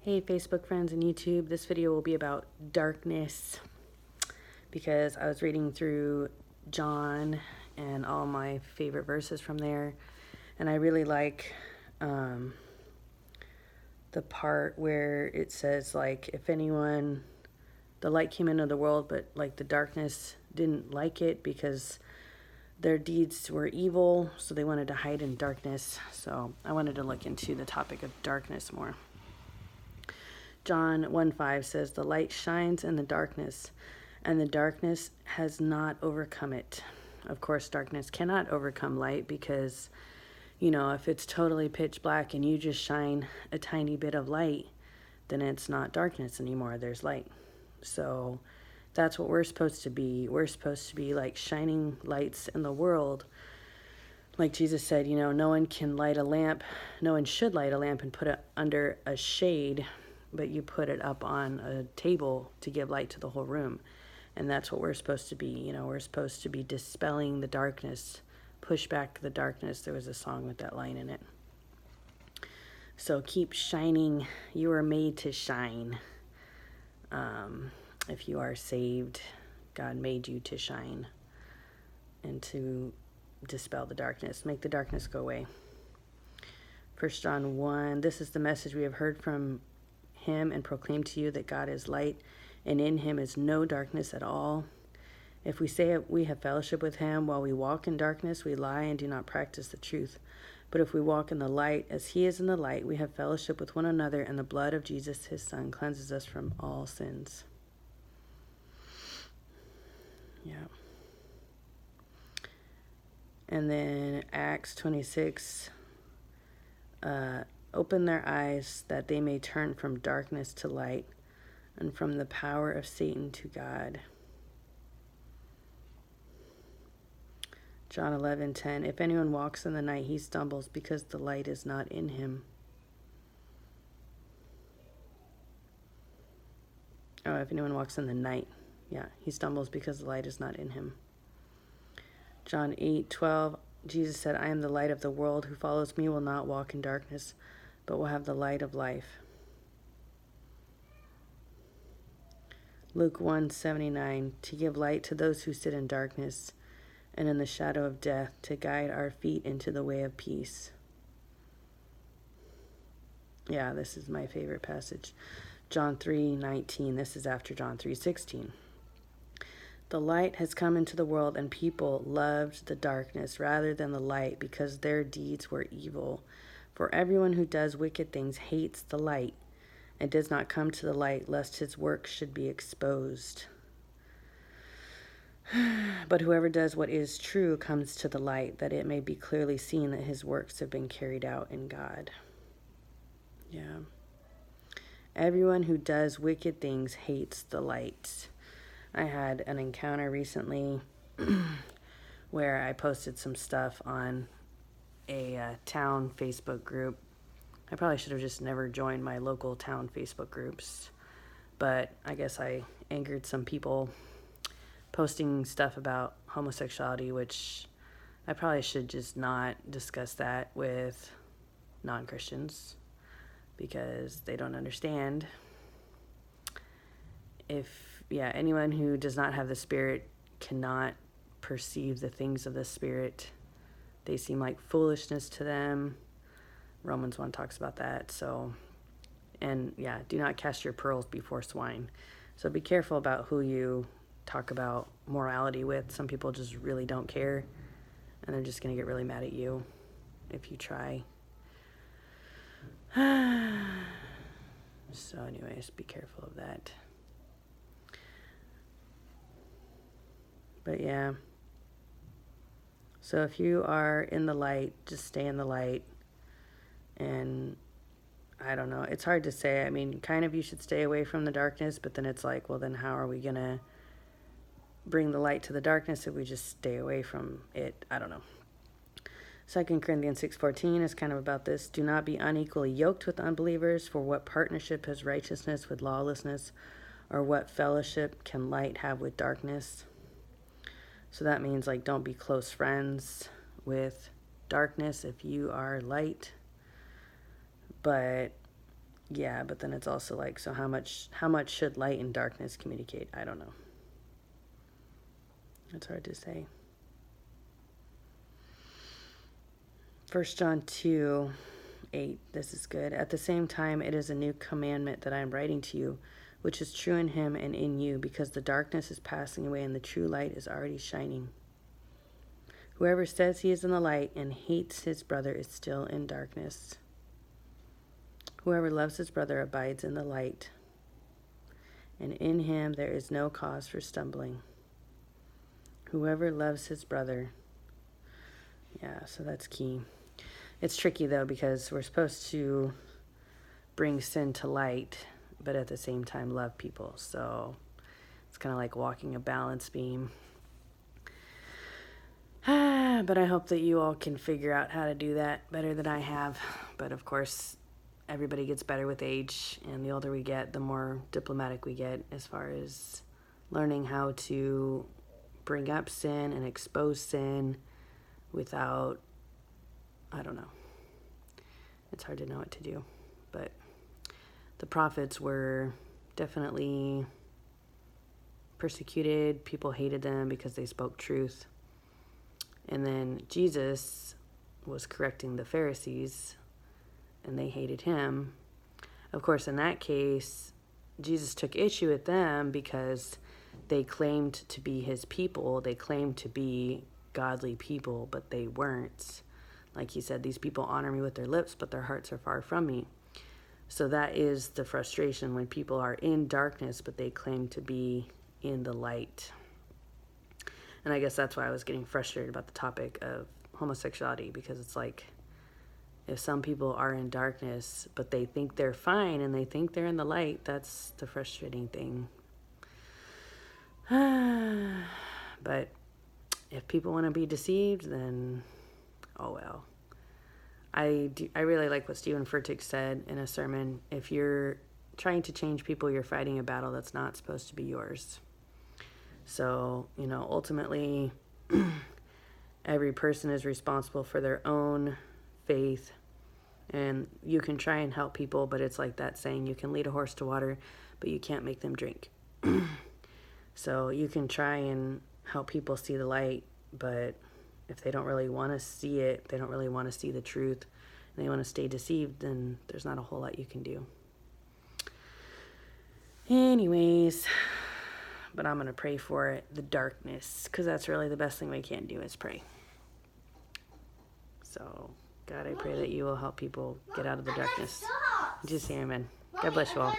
Hey Facebook friends and YouTube, this video will be about darkness because I was reading through John and all my favorite verses from there, and I really like the part where it says, like, if anyone, the light came into the world, but like the darkness didn't like it because their deeds were evil, so they wanted to hide in darkness. So I wanted to look into the topic of darkness more. John 1:5 says, "The light shines in the darkness, and the darkness has not overcome it." Of course, darkness cannot overcome light because, if it's totally pitch black and you just shine a tiny bit of light, then it's not darkness anymore. There's light. So that's what we're supposed to be. We're supposed to be like shining lights in the world. Like Jesus said, no one can light a lamp. No one should light a lamp and put it under a shade, but you put it up on a table to give light to the whole room. And that's what we're supposed to be. We're supposed to be dispelling the darkness, push back the darkness. There was a song with that line in it. So keep shining. You are made to shine. If you are saved, God made you to shine and to dispel the darkness, make the darkness go away. 1 John 1, this is the message we have heard from him and proclaim to you, that God is light, and in him is no darkness at all. If we say we have fellowship with him while we walk in darkness, we lie and do not practice the truth. But if we walk in the light as he is in the light, we have fellowship with one another, and the blood of Jesus, his son, cleanses us from all sins. Yeah. And then Acts 26, open their eyes that they may turn from darkness to light and from the power of Satan to God. John 11:10, if anyone walks in the night, he stumbles because the light is not in him. Oh, if anyone walks in the night, he stumbles because the light is not in him. John 8:12, Jesus said, I am the light of the world. Who follows me will not walk in darkness, but will have the light of life. Luke 1:79, to give light to those who sit in darkness and in the shadow of death, to guide our feet into the way of peace. Yeah, this is my favorite passage. John 3:19, this is after John 3:16. The light has come into the world, and people loved the darkness rather than the light because their deeds were evil. For everyone who does wicked things hates the light and does not come to the light, lest his work should be exposed. But whoever does what is true comes to the light, that it may be clearly seen that his works have been carried out in God. Yeah. Everyone who does wicked things hates the light. I had an encounter recently where I posted some stuff on a town Facebook group. I probably should have just never joined my local town Facebook groups, but I guess I angered some people posting stuff about homosexuality, which I probably should just not discuss that with non-Christians because they don't understand. Anyone who does not have the Spirit cannot perceive the things of the Spirit. They seem like foolishness to them. Romans 1 talks about that. So, do not cast your pearls before swine. So be careful about who you talk about morality with. Some people just really don't care, and they're just going to get really mad at you if you try. So anyways, be careful of that. But yeah. So if you are in the light, just stay in the light. And I don't know, it's hard to say. I mean, kind of you should stay away from the darkness, but then it's like, well, then how are we going to bring the light to the darkness if we just stay away from it? I don't know. 2 Corinthians 6:14 is kind of about this. Do not be unequally yoked with unbelievers, for what partnership has righteousness with lawlessness, or what fellowship can light have with darkness? So that means, like, don't be close friends with darkness if you are light. But Yeah, but then it's also like, so how much should light and darkness communicate? I don't know. It's hard to say. 1 John 2:8. This is good. At the same time, it is a new commandment that I am writing to you, which is true in him and in you, because the darkness is passing away and the true light is already shining. Whoever says he is in the light and hates his brother is still in darkness. Whoever loves his brother abides in the light, and in him there is no cause for stumbling. Whoever loves his brother. Yeah, so that's key. It's tricky, though, because we're supposed to bring sin to light, but at the same time love people. So it's kind of like walking a balance beam. But I hope that you all can figure out how to do that better than I have. But of course, everybody gets better with age, and the older we get, the more diplomatic we get as far as learning how to bring up sin and expose sin without, I don't know. It's hard to know what to do. But the prophets were definitely persecuted. People hated them because they spoke truth. And then Jesus was correcting the Pharisees, and they hated him. Of course, in that case, Jesus took issue with them because they claimed to be his people. They claimed to be godly people, but they weren't. Like he said, these people honor me with their lips, but their hearts are far from me. So that is the frustration when people are in darkness, but they claim to be in the light. And I guess that's why I was getting frustrated about the topic of homosexuality, because it's like, if some people are in darkness, but they think they're fine and they think they're in the light, that's the frustrating thing. But if people want to be deceived, then oh well. I really like what Stephen Furtick said in a sermon. If you're trying to change people, you're fighting a battle that's not supposed to be yours. So, ultimately, every person is responsible for their own faith. And you can try and help people, but it's like that saying, you can lead a horse to water, but you can't make them drink. So you can try and help people see the light, but if they don't really want to see it, they don't really want to see the truth, and they want to stay deceived, then there's not a whole lot you can do. Anyways, but I'm going to pray for the darkness, because that's really the best thing we can do is pray. So, God, I pray that you will help people get out of the darkness. In Jesus' name, amen. God bless you all.